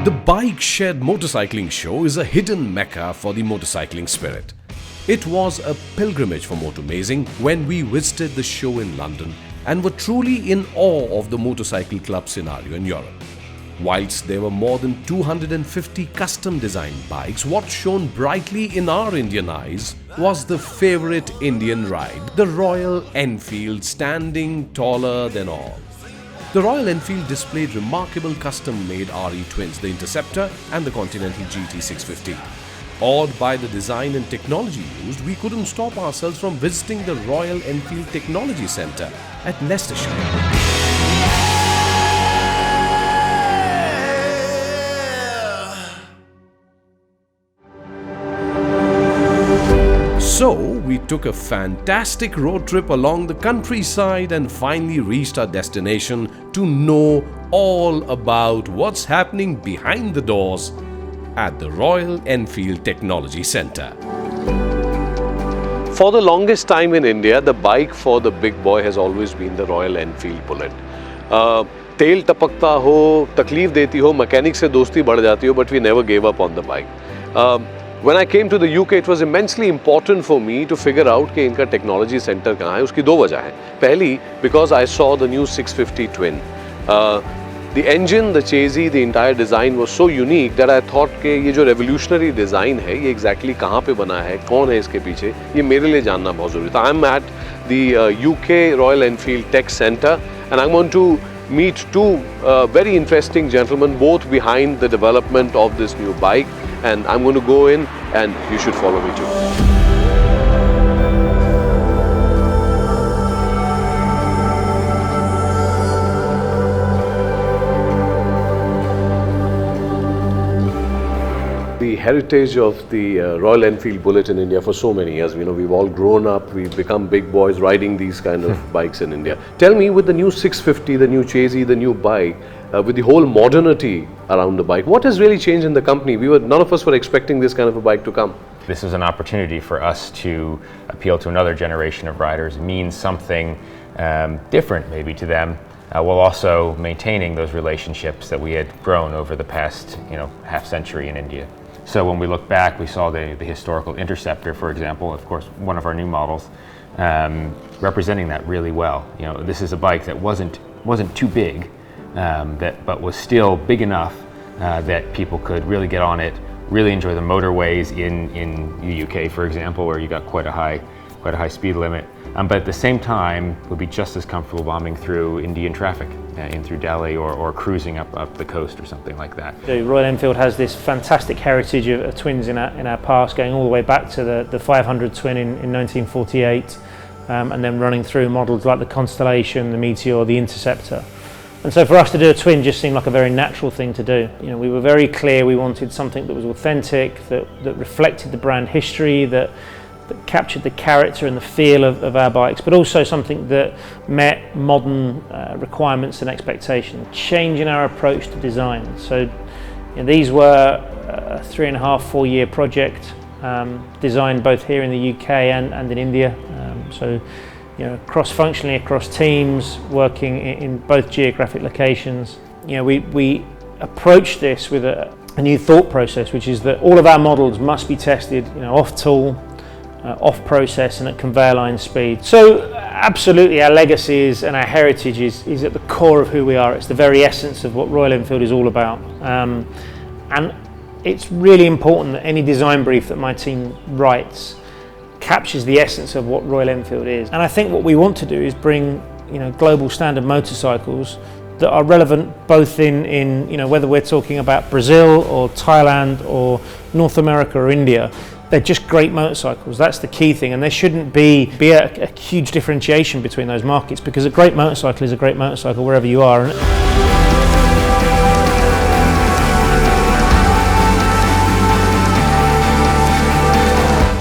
The BikeShed motorcycling show is a hidden mecca for the motorcycling spirit. It was a pilgrimage for MotoMazing when we visited the show in London and were truly in awe of the motorcycle club scenario in Europe. Whilst there were more than 250 custom-designed bikes, what shone brightly in our Indian eyes was the favourite Indian ride, the Royal Enfield, standing taller than all. The Royal Enfield displayed remarkable custom-made RE twins, the Interceptor and the Continental GT650. Awed by the design and technology used, we couldn't stop ourselves from visiting the Royal Enfield Technology Centre at Leicestershire. So, we took a fantastic road trip along the countryside and finally reached our destination to know all about what's happening behind the doors at the Royal Enfield Technology Centre. For the longest time in India, the bike for the big boy has always been the Royal Enfield Bullet. तेल टपकता हो, तकलीफ देती हो, mechanic से दोस्ती बढ़ जाती हो, but we never gave up on the bike. When I came to the UK, it was immensely important for me to figure out कि इनका technology center कहाँ है. उसकी दो वजह हैं. पहली, because I saw the new 650 twin. The engine, the chassis, the entire design was so unique that I thought कि ये जो revolutionary design है, ये exactly कहाँ पे बना है, कौन है इसके पीछे, ये मेरे लिए जानना बहुत ज़रूरी था. I'm at the UK Royal Enfield Tech Centre and I'm going to meet two very interesting gentlemen, both behind the development of this new bike. And I'm going to go in and you should follow me too. The heritage of the Royal Enfield Bullet in India for so many years. You know, we've all grown up, we've become big boys riding these kind of bikes in India. Tell me, with the new 650, the new chassis, the new bike, with the whole modernity around the bike, what has really changed in the company? None of us were expecting this kind of a bike to come. This is an opportunity for us to appeal to another generation of riders, mean something different maybe to them, while also maintaining those relationships that we had grown over the past, half century in India. So when we look back, we saw the historical Interceptor, for example, of course, one of our new models, representing that really well. This is a bike that wasn't too big, but was still big enough that people could really get on it, really enjoy the motorways in the UK, for example, where you got quite a high speed limit. But at the same time, would be just as comfortable bombing through Indian traffic, in through Delhi or cruising up the coast or something like that. The Royal Enfield has this fantastic heritage of twins in our past, going all the way back to the 500 twin in 1948, and then running through models like the Constellation, the Meteor, the Interceptor. And so for us to do a twin just seemed like a very natural thing to do. We were very clear we wanted something that was authentic, that reflected the brand history, that captured the character and the feel of our bikes, but also something that met modern requirements and expectations, changing our approach to design. So these were a 3.5-4 year project, designed both here in the UK and in India. Cross-functionally across teams, working in both geographic locations. We approach this with a new thought process, which is that all of our models must be tested, off-tool, off-process and at conveyor line speed. So absolutely our legacy and our heritage is at the core of who we are. It's the very essence of what Royal Enfield is all about. And it's really important that any design brief that my team writes captures the essence of what Royal Enfield is. And I think what we want to do is bring global standard motorcycles that are relevant both in whether we're talking about Brazil or Thailand or North America or India. They're just great motorcycles. That's the key thing, and there shouldn't be a huge differentiation between those markets, because a great motorcycle is a great motorcycle wherever you are.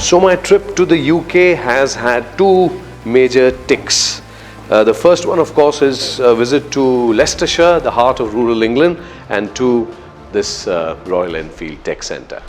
So my trip to the UK has had two major ticks. The first one, of course, is a visit to Leicestershire, the heart of rural England, and to this Royal Enfield Tech Centre.